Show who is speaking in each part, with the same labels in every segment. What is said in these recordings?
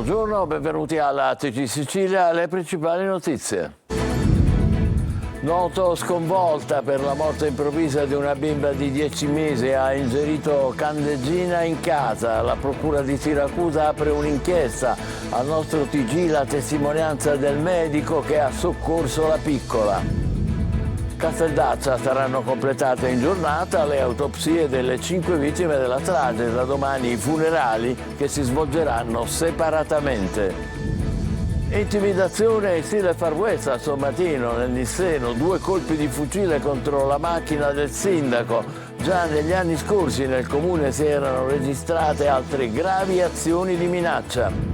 Speaker 1: Buongiorno, benvenuti alla TG Sicilia, le principali notizie. Noto sconvolta per la morte improvvisa di una bimba di 10 mesi, ha ingerito candeggina in casa. La procura di Siracusa apre un'inchiesta. Al nostro TG la testimonianza del medico che ha soccorso la piccola. Casteldaccia saranno completate in giornata le autopsie delle 5 vittime della strage. Da domani i funerali che si svolgeranno separatamente. Intimidazione in stile Far West a Sommatino, nel Nisseno, 2 colpi di fucile contro la macchina del sindaco. Già negli anni scorsi nel comune si erano registrate altre gravi azioni di minaccia.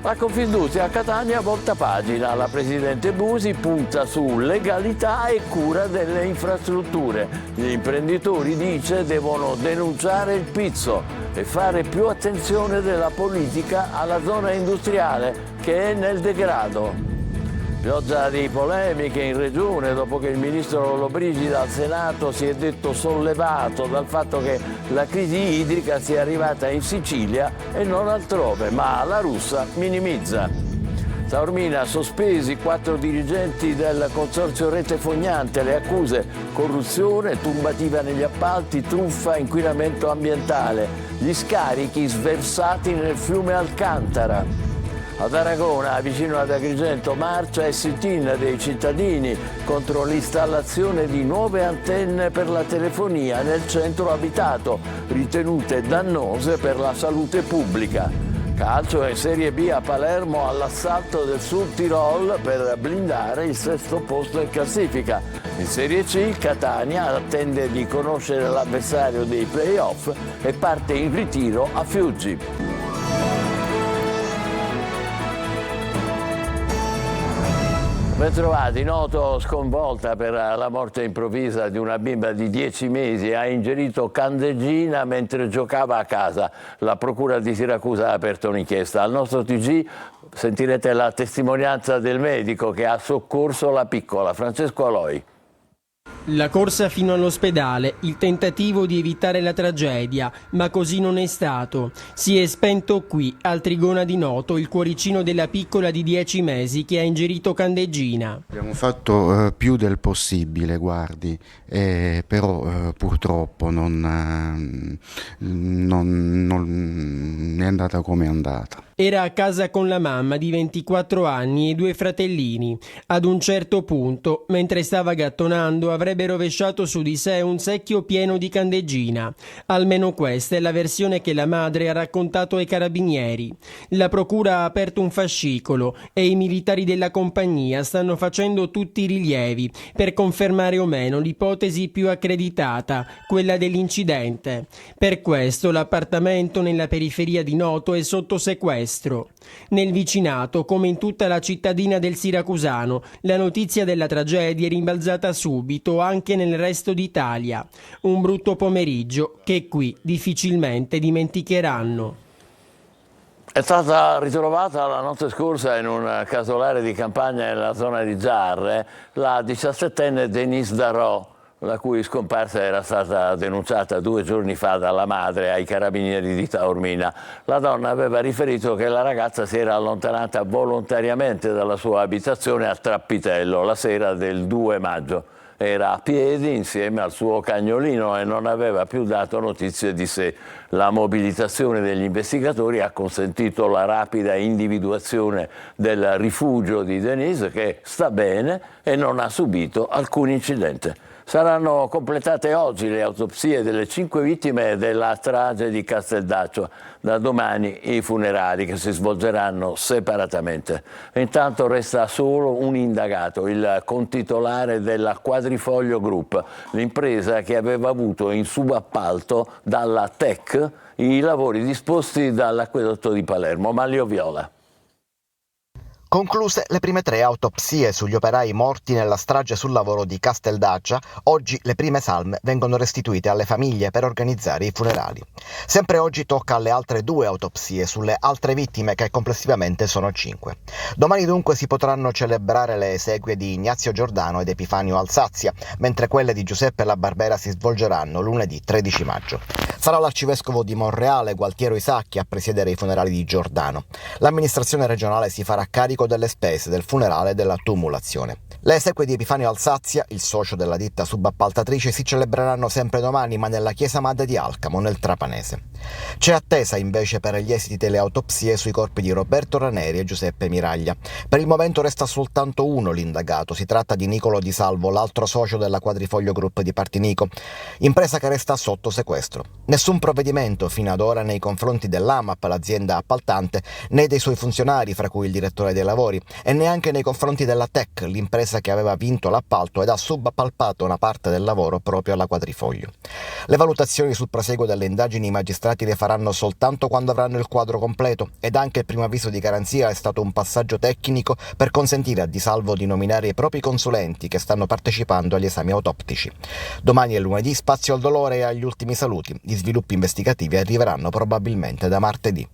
Speaker 1: La Confindustria a Catania volta pagina. La presidente Busi punta su legalità e cura delle infrastrutture. Gli imprenditori, dice, devono denunciare il pizzo e fare più attenzione della politica alla zona industriale che è nel degrado. Pioggia di polemiche in regione dopo che il ministro Lollobrigida al Senato si è detto sollevato dal fatto che la crisi idrica sia arrivata in Sicilia e non altrove, ma la Russa minimizza. Taormina, sospesi 4 dirigenti del consorzio Rete Fognante, le accuse: corruzione, turbativa negli appalti, truffa, inquinamento ambientale, gli scarichi sversati nel fiume Alcantara. Ad Aragona, vicino ad Agrigento, marcia e sit-in dei cittadini contro l'installazione di nuove antenne per la telefonia nel centro abitato, ritenute dannose per la salute pubblica. Calcio e Serie B a Palermo all'assalto del Sud Tirol per blindare il 6° posto in classifica. In Serie C il Catania attende di conoscere l'avversario dei play-off e parte in ritiro a Fiuggi. Bentrovati. Noto sconvolta per la morte improvvisa di una bimba di 10 mesi, ha ingerito candeggina mentre giocava a casa. La procura di Siracusa ha aperto un'inchiesta. Al nostro TG sentirete la testimonianza del medico che ha soccorso la piccola. Francesco Aloi.
Speaker 2: La corsa fino all'ospedale, il tentativo di evitare la tragedia, ma così non è stato. Si è spento qui, al Trigona di Noto, il cuoricino della piccola di 10 mesi che ha ingerito candeggina.
Speaker 3: Abbiamo fatto più del possibile, guardi, però purtroppo non è andata come è andata.
Speaker 2: Era a casa con la mamma di 24 anni e 2 fratellini. Ad un certo punto, mentre stava gattonando, avrebbe rovesciato su di sé un secchio pieno di candeggina. Almeno questa è la versione che la madre ha raccontato ai carabinieri. La procura ha aperto un fascicolo e i militari della compagnia stanno facendo tutti i rilievi per confermare o meno l'ipotesi più accreditata, quella dell'incidente. Per questo l'appartamento nella periferia di Noto è sotto sequestro. Nel vicinato, come in tutta la cittadina del Siracusano, la notizia della tragedia è rimbalzata subito anche nel resto d'Italia. Un brutto pomeriggio che qui difficilmente dimenticheranno.
Speaker 1: È stata ritrovata la notte scorsa in un casolare di campagna nella zona di Giarre la 17enne Denise Darò, la cui scomparsa era stata denunciata 2 giorni fa dalla madre ai carabinieri di Taormina. La donna aveva riferito che la ragazza si era allontanata volontariamente dalla sua abitazione a Trappitello la sera del 2 maggio. Era a piedi insieme al suo cagnolino e non aveva più dato notizie di sé. La mobilitazione degli investigatori ha consentito la rapida individuazione del rifugio di Denise, che sta bene e non ha subito alcun incidente. Saranno completate oggi le autopsie delle 5 vittime della strage di Casteldaccio. Da domani i funerali che si svolgeranno separatamente. Intanto resta solo un indagato, il contitolare della Quadrifoglio Group, l'impresa che aveva avuto in subappalto dalla TEC i lavori disposti dall'acquedotto di Palermo. Manlio Viola.
Speaker 4: Concluse le prime 3 autopsie sugli operai morti nella strage sul lavoro di Casteldaccia, oggi le prime salme vengono restituite alle famiglie per organizzare i funerali. Sempre oggi tocca alle altre 2 autopsie sulle altre vittime, che complessivamente sono 5. Domani dunque si potranno celebrare le esequie di Ignazio Giordano ed Epifanio Alsazia, mentre quelle di Giuseppe La Barbera si svolgeranno lunedì 13 maggio. Sarà l'arcivescovo di Monreale, Gualtiero Isacchi, a presiedere i funerali di Giordano. L'amministrazione regionale si farà carico delle spese del funerale e della tumulazione. Le esequie di Epifanio Alsazia, il socio della ditta subappaltatrice, si celebreranno sempre domani, ma nella chiesa madre di Alcamo, nel Trapanese. C'è attesa invece per gli esiti delle autopsie sui corpi di Roberto Raneri e Giuseppe Miraglia. Per il momento resta soltanto uno l'indagato, si tratta di Nicolo Di Salvo, l'altro socio della Quadrifoglio Group di Partinico, impresa che resta sotto sequestro. Nessun provvedimento fino ad ora nei confronti dell'AMAP, l'azienda appaltante, né dei suoi funzionari, fra cui il direttore dei lavori, e neanche nei confronti della TEC, l'impresa che aveva vinto l'appalto ed ha subappaltato una parte del lavoro proprio alla Quadrifoglio. Le valutazioni sul proseguo delle indagini i magistrati le faranno soltanto quando avranno il quadro completo, ed anche il primo avviso di garanzia è stato un passaggio tecnico per consentire a Di Salvo di nominare i propri consulenti che stanno partecipando agli esami autoptici. Domani e lunedì spazio al dolore e agli ultimi saluti. Gli sviluppi investigativi arriveranno probabilmente da martedì.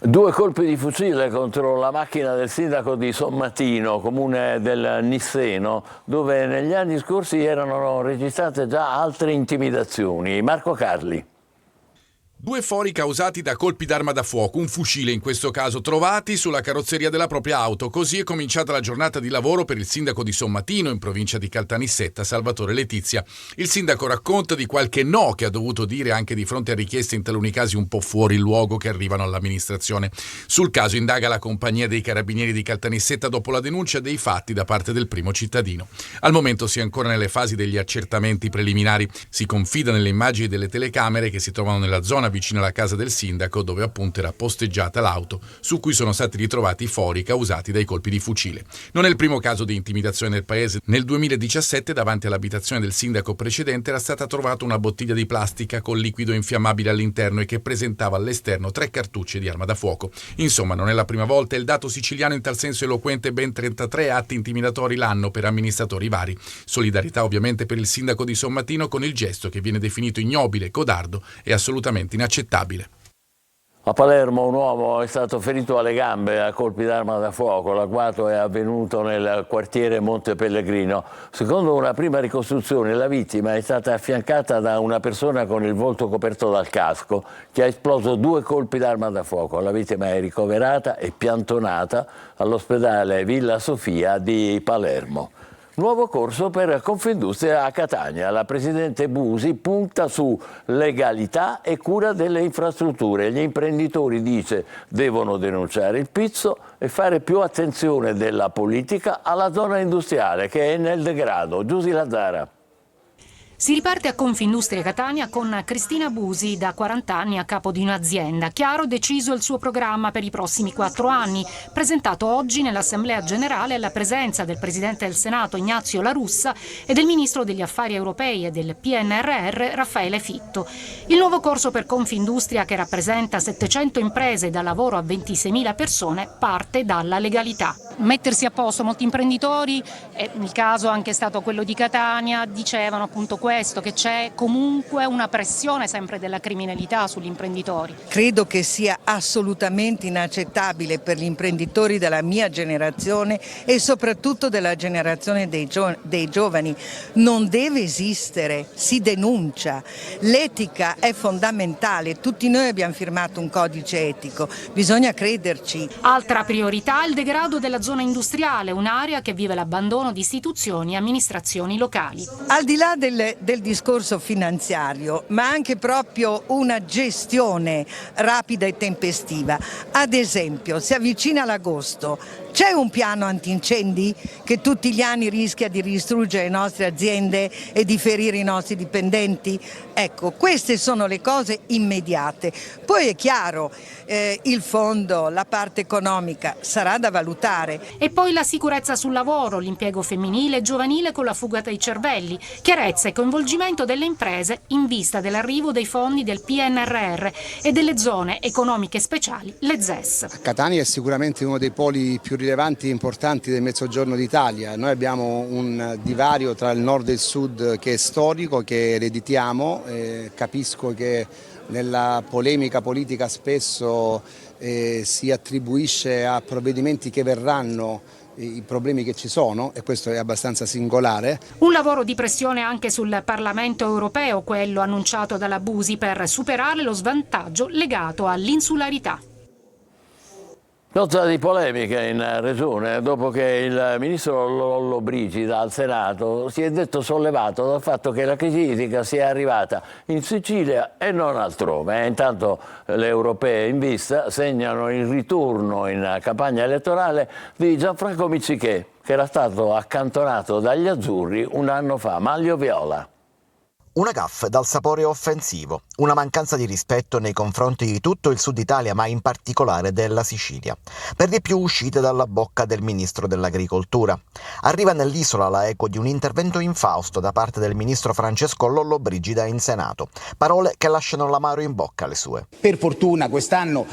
Speaker 1: 2 colpi di fucile contro la macchina del sindaco di Sommatino, comune del Nisseno, dove negli anni scorsi erano registrate già altre intimidazioni. Marco Carli.
Speaker 5: 2 fori causati da colpi d'arma da fuoco, un fucile in questo caso, trovati sulla carrozzeria della propria auto. Così è cominciata la giornata di lavoro per il sindaco di Sommatino, in provincia di Caltanissetta, Salvatore Letizia. Il sindaco racconta di qualche no che ha dovuto dire anche di fronte a richieste in taluni casi un po' fuori luogo che arrivano all'amministrazione. Sul caso indaga la compagnia dei carabinieri di Caltanissetta dopo la denuncia dei fatti da parte del primo cittadino. Al momento si è ancora nelle fasi degli accertamenti preliminari. Si confida nelle immagini delle telecamere che si trovano nella zona vicino alla casa del sindaco, dove appunto era posteggiata l'auto su cui sono stati ritrovati i fori causati dai colpi di fucile. Non è il primo caso di intimidazione nel paese. Nel 2017 davanti all'abitazione del sindaco precedente era stata trovata una bottiglia di plastica con liquido infiammabile all'interno e che presentava all'esterno 3 cartucce di arma da fuoco. Insomma, non è la prima volta. Il dato siciliano in tal senso eloquente: ben 33 atti intimidatori l'anno per amministratori vari. Solidarietà ovviamente per il sindaco di Sommatino con il gesto che viene definito ignobile, codardo e assolutamente inaccettabile.
Speaker 1: A Palermo un uomo è stato ferito alle gambe a colpi d'arma da fuoco. L'agguato è avvenuto nel quartiere Monte Pellegrino. Secondo una prima ricostruzione, la vittima è stata affiancata da una persona con il volto coperto dal casco che ha esploso 2 colpi d'arma da fuoco. La vittima è ricoverata e piantonata all'ospedale Villa Sofia di Palermo. Nuovo corso per Confindustria a Catania. La presidente Busi punta su legalità e cura delle infrastrutture. Gli imprenditori, dice, devono denunciare il pizzo e fare più attenzione della politica alla zona industriale che è nel degrado. Giusy Lazzara.
Speaker 6: Si riparte a Confindustria Catania con Cristina Busi, da 40 anni a capo di un'azienda. Chiaro deciso il suo programma per i prossimi 4 anni, presentato oggi nell'Assemblea Generale alla presenza del Presidente del Senato Ignazio La Russa e del Ministro degli Affari Europei e del PNRR Raffaele Fitto. Il nuovo corso per Confindustria, che rappresenta 700 imprese e dà lavoro a 26.000 persone, parte dalla legalità. Mettersi a posto. Molti imprenditori, e il caso anche è stato quello di Catania, dicevano appunto questo, che c'è comunque una pressione sempre della criminalità sugli imprenditori.
Speaker 7: Credo che sia assolutamente inaccettabile per gli imprenditori della mia generazione e soprattutto della generazione dei giovani. Non deve esistere, si denuncia. L'etica è fondamentale, tutti noi abbiamo firmato un codice etico, bisogna crederci.
Speaker 6: Altra priorità, il degrado della zona industriale, un'area che vive l'abbandono di istituzioni e amministrazioni locali.
Speaker 7: Al di là del discorso finanziario, ma anche proprio una gestione rapida e tempestiva. Ad esempio, si avvicina l'agosto, C'è un piano antincendi che tutti gli anni rischia di distruggere le nostre aziende e di ferire i nostri dipendenti? Ecco, queste sono le cose immediate. Poi è chiaro, il fondo, la parte economica sarà da valutare.
Speaker 6: E poi la sicurezza sul lavoro, l'impiego femminile e giovanile con la fuga dei cervelli, chiarezza e coinvolgimento delle imprese in vista dell'arrivo dei fondi del PNRR e delle zone economiche speciali, le ZES.
Speaker 8: Catania è sicuramente uno dei poli più rilevanti e importanti del Mezzogiorno d'Italia. Noi abbiamo un divario tra il nord e il sud che è storico, che ereditiamo. Capisco che nella polemica politica spesso si attribuisce a provvedimenti che verranno i problemi che ci sono, e questo è abbastanza singolare.
Speaker 6: Un lavoro di pressione anche sul Parlamento europeo, quello annunciato dalla Busi, per superare lo svantaggio legato all'insularità.
Speaker 1: Nota di polemica in Regione dopo che il ministro Lollobrigida al Senato si è detto sollevato dal fatto che la critica sia arrivata in Sicilia e non altrove. Intanto le europee in vista segnano il ritorno in campagna elettorale di Gianfranco Miccichè, che era stato accantonato dagli azzurri un anno fa. Maglio viola.
Speaker 4: Una gaffe dal sapore offensivo, una mancanza di rispetto nei confronti di tutto il sud Italia, ma in particolare della Sicilia. Per di più uscite dalla bocca del ministro dell'Agricoltura. Arriva nell'isola la eco di un intervento infausto da parte del ministro Francesco Lollobrigida in Senato. Parole che lasciano l'amaro in bocca alle sue.
Speaker 9: Per fortuna quest'anno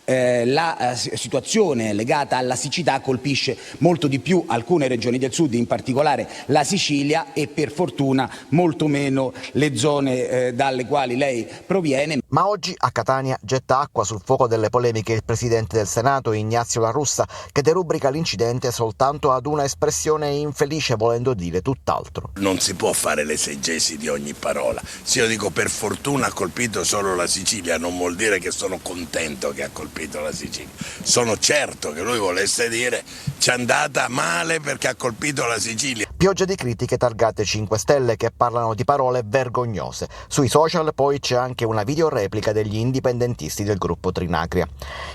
Speaker 9: la situazione legata alla siccità colpisce molto di più alcune regioni del sud, in particolare la Sicilia, e per fortuna molto meno le zone dalle quali lei proviene.
Speaker 4: Ma oggi a Catania getta acqua sul fuoco delle polemiche il presidente del Senato Ignazio La Russa, che derubrica l'incidente soltanto ad una espressione infelice, volendo dire tutt'altro.
Speaker 10: Non si può fare l'esegesi di ogni parola. Se io dico per fortuna ha colpito solo la Sicilia, non vuol dire che sono contento che ha colpito la Sicilia. Sono certo che lui volesse dire ci è andata male perché ha colpito la Sicilia.
Speaker 4: Pioggia di critiche targate 5 Stelle che parlano di parole vergognose. Sui social poi c'è anche una videoreplica degli indipendentisti del gruppo Trinacria.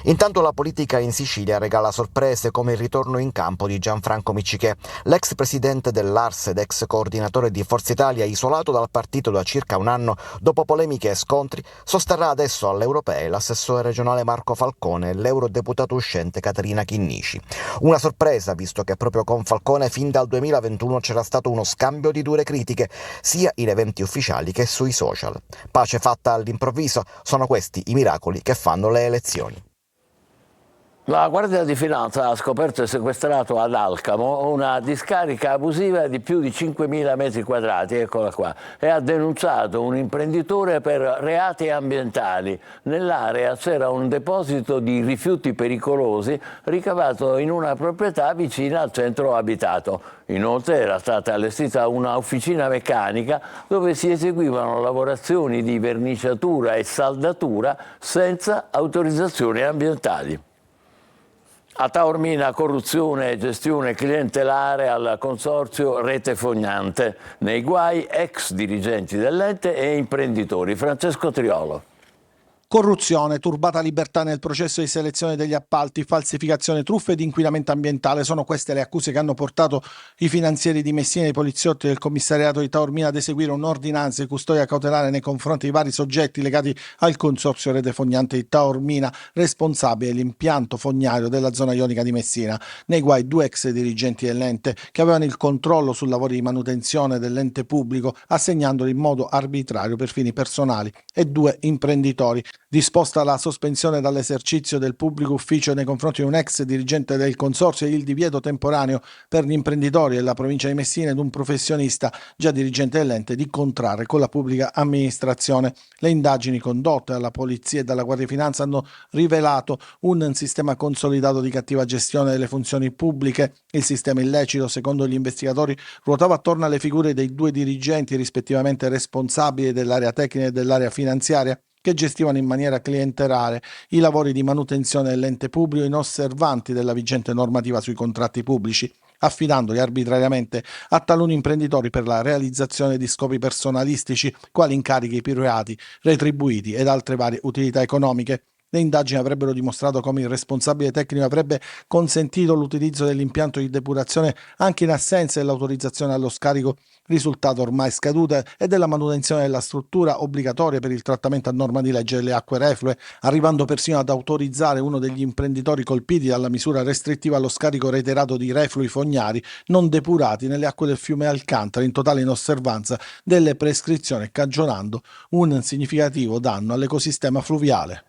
Speaker 4: Intanto la politica in Sicilia regala sorprese come il ritorno in campo di Gianfranco Miccichè, l'ex presidente dell'Ars ed ex coordinatore di Forza Italia, isolato dal partito da circa un anno dopo polemiche e scontri, sosterrà adesso alle europee l'assessore regionale Marco Falcone e l'eurodeputato uscente Caterina Chinnici. Una sorpresa, visto che proprio con Falcone fin dal 2021 c'era stato uno scambio di dure critiche, sia in eventi ufficiali che sui social. Pace fatta all'improvviso, sono questi i miracoli che fanno le elezioni.
Speaker 1: La Guardia di Finanza ha scoperto e sequestrato ad Alcamo una discarica abusiva di più di 5.000 metri quadrati, eccola qua, e ha denunciato un imprenditore per reati ambientali. Nell'area c'era un deposito di rifiuti pericolosi ricavato in una proprietà vicina al centro abitato. Inoltre era stata allestita una officina meccanica dove si eseguivano lavorazioni di verniciatura e saldatura senza autorizzazioni ambientali. A Taormina corruzione e gestione clientelare al consorzio Rete Fognante. Nei guai ex dirigenti dell'ente e imprenditori. Francesco Triolo.
Speaker 11: Corruzione, turbata libertà nel processo di selezione degli appalti, falsificazione, truffe ed inquinamento ambientale sono queste le accuse che hanno portato i finanzieri di Messina e i poliziotti del commissariato di Taormina ad eseguire un'ordinanza di custodia cautelare nei confronti di vari soggetti legati al consorzio Rete Fognante di Taormina, responsabile dell'impianto fognario della zona ionica di Messina. Nei guai 2 ex dirigenti dell'ente che avevano il controllo sul lavoro di manutenzione dell'ente pubblico, assegnandoli in modo arbitrario per fini personali, e 2 imprenditori. Disposta la sospensione dall'esercizio del pubblico ufficio nei confronti di un ex dirigente del consorzio e il divieto temporaneo per gli imprenditori della provincia di Messina ed un professionista già dirigente dell'ente di contrarre con la pubblica amministrazione. Le indagini condotte dalla polizia e dalla Guardia di Finanza hanno rivelato un sistema consolidato di cattiva gestione delle funzioni pubbliche. Il sistema illecito, secondo gli investigatori, ruotava attorno alle figure dei 2 dirigenti rispettivamente responsabili dell'area tecnica e dell'area finanziaria, che gestivano in maniera clientelare i lavori di manutenzione dell'ente pubblico inosservanti della vigente normativa sui contratti pubblici, affidandoli arbitrariamente a taluni imprenditori per la realizzazione di scopi personalistici, quali incarichi privati, retribuiti ed altre varie utilità economiche. Le indagini avrebbero dimostrato come il responsabile tecnico avrebbe consentito l'utilizzo dell'impianto di depurazione anche in assenza dell'autorizzazione allo scarico, risultato ormai scaduta, e della manutenzione della struttura obbligatoria per il trattamento a norma di legge delle acque reflue, arrivando persino ad autorizzare uno degli imprenditori colpiti dalla misura restrittiva allo scarico reiterato di reflui fognari non depurati nelle acque del fiume Alcantara, in totale inosservanza delle prescrizioni, cagionando un significativo danno all'ecosistema fluviale.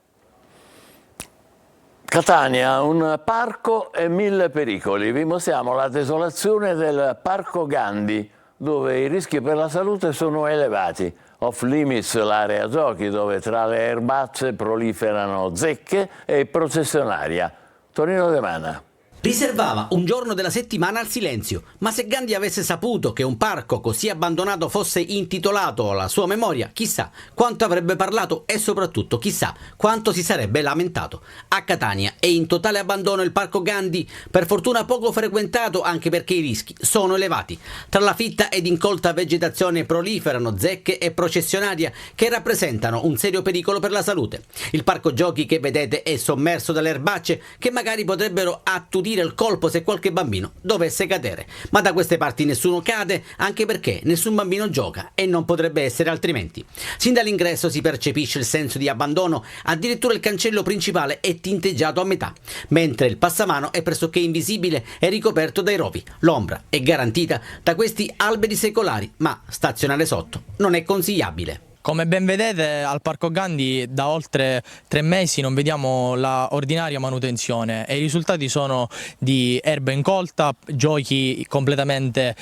Speaker 1: Catania, un parco e 1000 pericoli. Vi mostriamo la desolazione del Parco Gandhi, dove i rischi per la salute sono elevati. Off limits l'area giochi, dove tra le erbacce proliferano zecche e processionaria. Tonino De Mana.
Speaker 12: Riservava un giorno della settimana al silenzio, ma se Gandhi avesse saputo che un parco così abbandonato fosse intitolato alla sua memoria, chissà quanto avrebbe parlato e soprattutto chissà quanto si sarebbe lamentato. A Catania è in totale abbandono il Parco Gandhi, per fortuna poco frequentato anche perché i rischi sono elevati. Tra la fitta ed incolta vegetazione proliferano zecche e processionaria che rappresentano un serio pericolo per la salute. Il parco giochi che vedete è sommerso dalle erbacce che magari potrebbero attutire il colpo se qualche bambino dovesse cadere, ma da queste parti nessuno cade, anche perché nessun bambino gioca e non potrebbe essere altrimenti. Sin dall'ingresso si percepisce il senso di abbandono, addirittura il cancello principale è tinteggiato a metà, mentre il passamano è pressoché invisibile e ricoperto dai rovi. L'ombra è garantita da questi alberi secolari, ma stazionare sotto non è consigliabile.
Speaker 13: Come ben vedete, al Parco Gandhi da oltre 3 mesi non vediamo la ordinaria manutenzione e i risultati sono di erba incolta, giochi completamente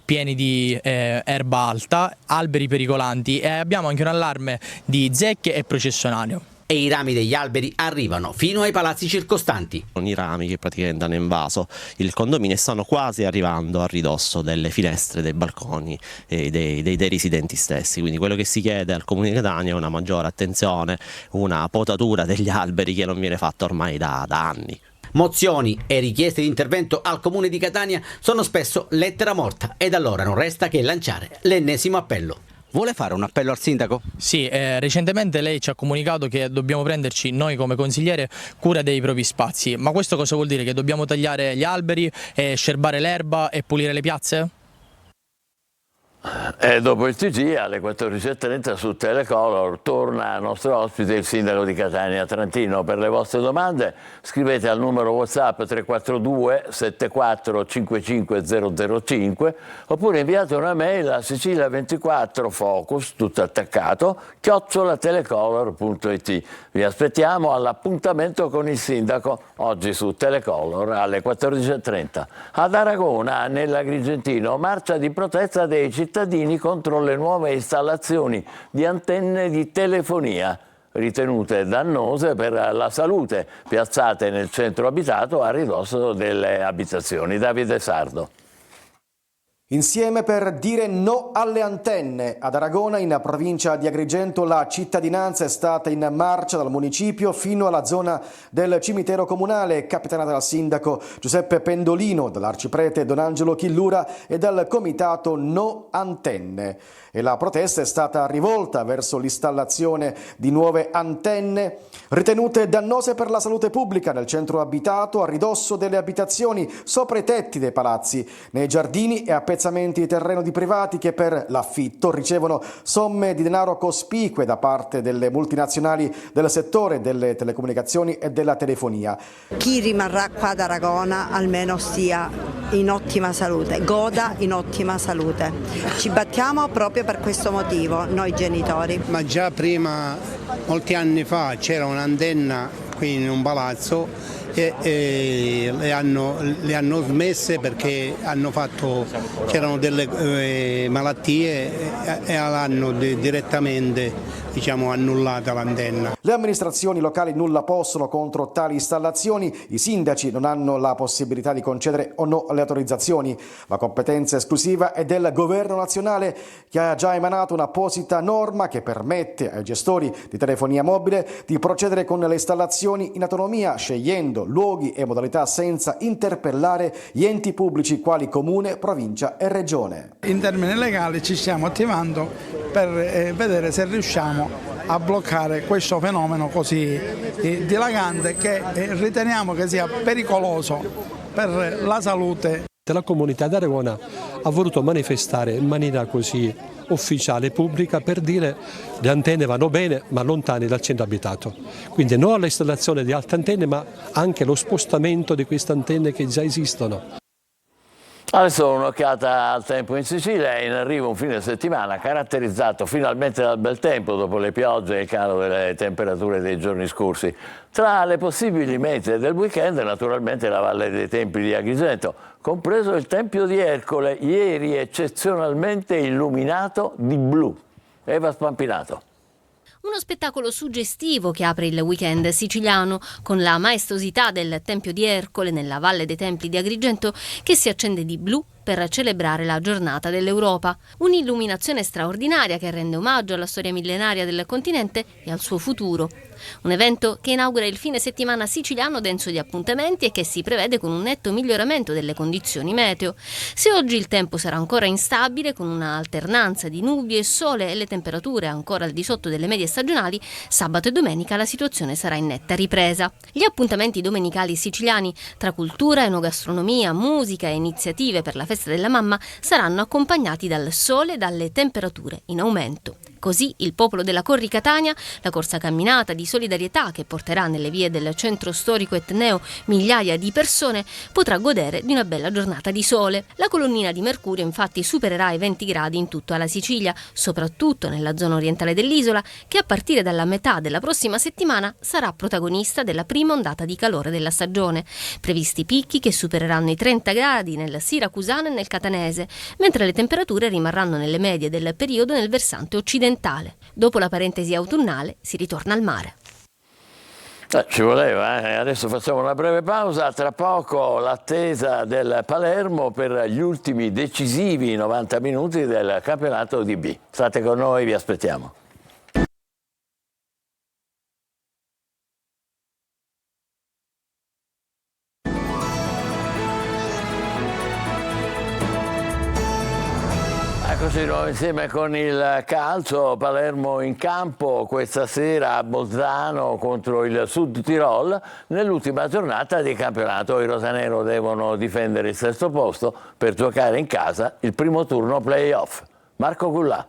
Speaker 13: pieni di erba alta, alberi pericolanti e abbiamo anche un allarme di zecche e processionario.
Speaker 12: E i rami degli alberi arrivano fino ai palazzi circostanti.
Speaker 14: Sono i rami che praticamente hanno invaso il condominio e stanno quasi arrivando a ridosso delle finestre, dei balconi e dei residenti stessi. Quindi quello che si chiede al Comune di Catania è una maggiore attenzione, una potatura degli alberi che non viene fatta ormai da anni.
Speaker 12: Mozioni e richieste di intervento al Comune di Catania sono spesso lettera morta ed allora non resta che lanciare l'ennesimo appello.
Speaker 15: Vuole fare un appello al sindaco?
Speaker 13: Sì, recentemente lei ci ha comunicato che dobbiamo prenderci noi come consigliere cura dei propri spazi, ma questo cosa vuol dire? Che dobbiamo tagliare gli alberi, scerbare l'erba e pulire le piazze?
Speaker 1: E dopo il TG alle 14.30 su Telecolor torna il nostro ospite, il sindaco di Catania Trantino. Per le vostre domande scrivete al numero WhatsApp 342 74 55 005 oppure inviate una mail a Sicilia24Focus, tutto attaccato, @telecolor.it. Vi aspettiamo all'appuntamento con il sindaco oggi su Telecolor alle 14.30. Ad Aragona, nell'Agrigentino, marcia di protesta dei cittadini contro le nuove installazioni di antenne di telefonia ritenute dannose per la salute, piazzate nel centro abitato a ridosso delle abitazioni. Davide Sardo.
Speaker 16: Insieme per dire no alle antenne. Ad Aragona, in provincia di Agrigento, la cittadinanza è stata in marcia dal municipio fino alla zona del cimitero comunale, capitanata dal sindaco Giuseppe Pendolino, dall'arciprete Don Angelo Chillura e dal comitato No Antenne. E la protesta è stata rivolta verso l'installazione di nuove antenne ritenute dannose per la salute pubblica nel centro abitato, a ridosso delle abitazioni, sopra i tetti dei palazzi, nei giardini e a pezzamenti di terreno di privati che per l'affitto ricevono somme di denaro cospicue da parte delle multinazionali del settore delle telecomunicazioni e della telefonia.
Speaker 17: Chi rimarrà qua ad Aragona almeno stia in ottima salute, goda in ottima salute. Ci battiamo proprio per questo motivo, noi genitori.
Speaker 18: Ma già prima, molti anni fa, c'era un'antenna qui in un palazzo e le hanno smesse perché c'erano delle malattie e l'hanno direttamente annullata l'antenna.
Speaker 16: Le amministrazioni locali nulla possono contro tali installazioni, i sindaci non hanno la possibilità di concedere o no le autorizzazioni. La competenza esclusiva è del governo nazionale, che ha già emanato un'apposita norma che permette ai gestori di telefonia mobile di procedere con le installazioni in autonomia, scegliendo luoghi e modalità senza interpellare gli enti pubblici quali comune, provincia e regione.
Speaker 19: In termini legali ci stiamo attivando per vedere se riusciamo riusciremo a bloccare questo fenomeno così dilagante che riteniamo che sia pericoloso per la salute.
Speaker 20: La comunità d'Aragona ha voluto manifestare in maniera così ufficiale e pubblica per dire le antenne vanno bene ma lontane dal centro abitato, quindi non all'installazione di altre antenne ma anche lo spostamento di queste antenne che già esistono.
Speaker 1: Adesso un'occhiata al tempo in Sicilia. È in arrivo un fine settimana caratterizzato finalmente dal bel tempo dopo le piogge e il calo delle temperature dei giorni scorsi. Tra le possibili mete del weekend naturalmente la Valle dei Templi di Agrigento, compreso il Tempio di Ercole, ieri eccezionalmente illuminato di blu. Eva Spampinato.
Speaker 21: Uno spettacolo suggestivo che apre il weekend siciliano con la maestosità del Tempio di Ercole nella Valle dei Templi di Agrigento che si accende di blu per celebrare la giornata dell'Europa. Un'illuminazione straordinaria che rende omaggio alla storia millenaria del continente e al suo futuro. Un evento che inaugura il fine settimana siciliano denso di appuntamenti e che si prevede con un netto miglioramento delle condizioni meteo. Se oggi il tempo sarà ancora instabile con una alternanza di nubi e sole e le temperature ancora al di sotto delle medie stagionali, sabato e domenica la situazione sarà in netta ripresa. Gli appuntamenti domenicali siciliani tra cultura, enogastronomia, musica e iniziative per la festa della mamma saranno accompagnati dal sole e dalle temperature in aumento. Così il popolo della Corri Catania, la corsa camminata di solidarietà che porterà nelle vie del centro storico etneo migliaia di persone, potrà godere di una bella giornata di sole. La colonnina di mercurio infatti supererà i 20 gradi in tutta la Sicilia, soprattutto nella zona orientale dell'isola, che a partire dalla metà della prossima settimana sarà protagonista della prima ondata di calore della stagione. Previsti picchi che supereranno i 30 gradi nel siracusano e nel catanese, mentre le temperature rimarranno nelle medie del periodo nel versante occidentale. Dopo la parentesi autunnale si ritorna al mare.
Speaker 1: Ci voleva, eh? Adesso facciamo una breve pausa, tra poco l'attesa del Palermo per gli ultimi decisivi 90 minuti del campionato di B. State con noi, vi aspettiamo. Eccoci di nuovo insieme con il calcio. Palermo in campo questa sera a Bolzano contro il Sud Tirol. Nell'ultima giornata di campionato i rosanero devono difendere il sesto posto per giocare in casa il primo turno play-off. Marco Gullà.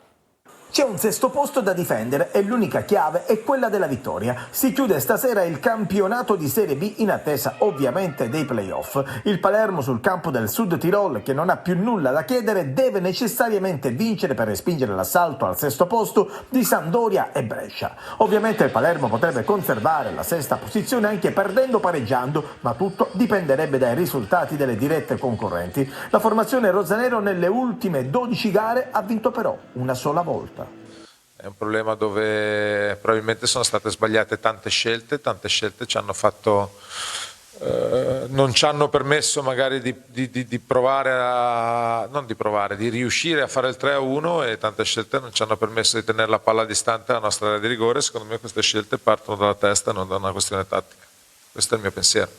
Speaker 22: C'è un sesto posto da difendere e l'unica chiave è quella della vittoria. Si chiude stasera il campionato di Serie B in attesa ovviamente dei playoff. Il Palermo sul campo del Sud Tirol, che non ha più nulla da chiedere, deve necessariamente vincere per respingere l'assalto al sesto posto di Sampdoria e Brescia. Ovviamente il Palermo potrebbe conservare la sesta posizione anche perdendo o pareggiando, ma tutto dipenderebbe dai risultati delle dirette concorrenti. La formazione rosanero nelle ultime 12 gare ha vinto però una sola volta.
Speaker 23: È un problema dove probabilmente sono state sbagliate tante scelte ci hanno fatto, non ci hanno permesso magari di provare di riuscire a fare il 3-1 e tante scelte non ci hanno permesso di tenere la palla distante dalla nostra area di rigore. Secondo me queste scelte partono dalla testa, non da una questione tattica. Questo è il mio pensiero.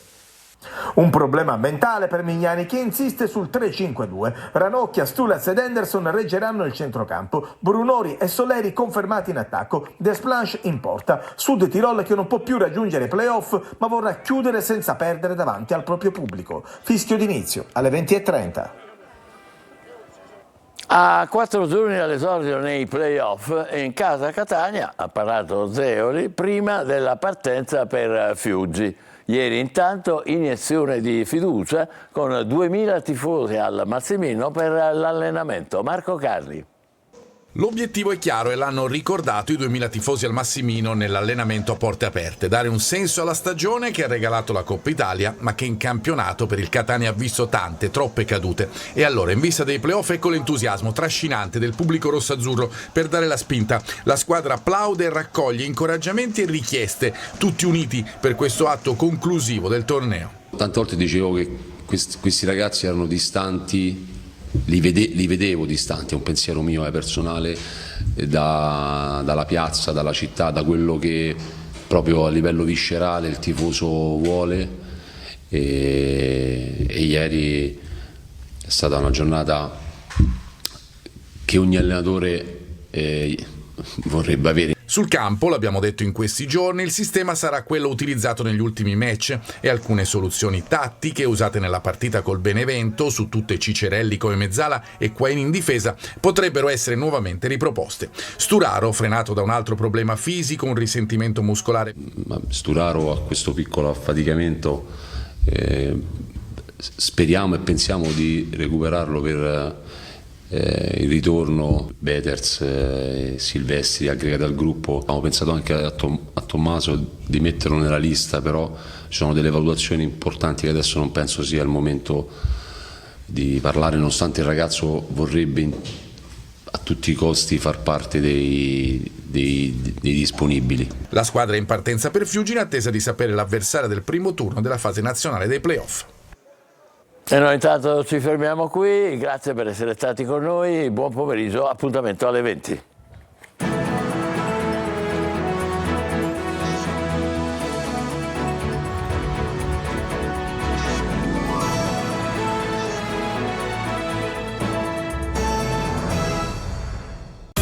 Speaker 22: Un problema mentale per Mignani che insiste sul 3-5-2. Ranocchia, Stulaz ed Henderson reggeranno il centrocampo. Brunori e Soleri confermati in attacco. Desplanche in porta. Sud Tirol che non può più raggiungere i playoff ma vorrà chiudere senza perdere davanti al proprio pubblico. Fischio d'inizio alle 20:30.
Speaker 1: A 4 giorni dall'esordio nei playoff in casa Catania, ha parlato Zeoli, prima della partenza per Fiuggi. Ieri intanto iniezione di fiducia con 2000 tifosi al Massimino per l'allenamento. Marco Carli.
Speaker 5: L'obiettivo è chiaro e l'hanno ricordato i 2000 tifosi al Massimino nell'allenamento a porte aperte. Dare un senso alla stagione che ha regalato la Coppa Italia, ma che in campionato per il Catania ha visto troppe cadute. E allora, in vista dei playoff, ecco l'entusiasmo trascinante del pubblico rossazzurro per dare la spinta. La squadra applaude e raccoglie incoraggiamenti e richieste, tutti uniti per questo atto conclusivo del torneo.
Speaker 24: Tante volte dicevo che questi ragazzi erano distanti. Li vedevo distanti, è un pensiero mio personale, dalla piazza, dalla città, da quello che proprio a livello viscerale il tifoso vuole e ieri è stata una giornata che ogni allenatore vorrebbe avere.
Speaker 5: Sul campo, l'abbiamo detto in questi giorni, il sistema sarà quello utilizzato negli ultimi match e alcune soluzioni tattiche usate nella partita col Benevento, su tutte Cicerelli come mezzala e Quain in difesa, potrebbero essere nuovamente riproposte. Sturaro, frenato da un altro problema fisico, un risentimento muscolare.
Speaker 24: Sturaro ha questo piccolo affaticamento, speriamo e pensiamo di recuperarlo per il ritorno. Beters, Silvestri aggregati al gruppo. Abbiamo pensato anche a Tommaso di metterlo nella lista, però ci sono delle valutazioni importanti che adesso non penso sia il momento di parlare, nonostante il ragazzo vorrebbe a tutti i costi far parte dei disponibili.
Speaker 5: La squadra è in partenza per Fiuggi in attesa di sapere l'avversaria del primo turno della fase nazionale dei playoff.
Speaker 1: E noi intanto ci fermiamo qui, grazie per essere stati con noi, buon pomeriggio, appuntamento alle 20.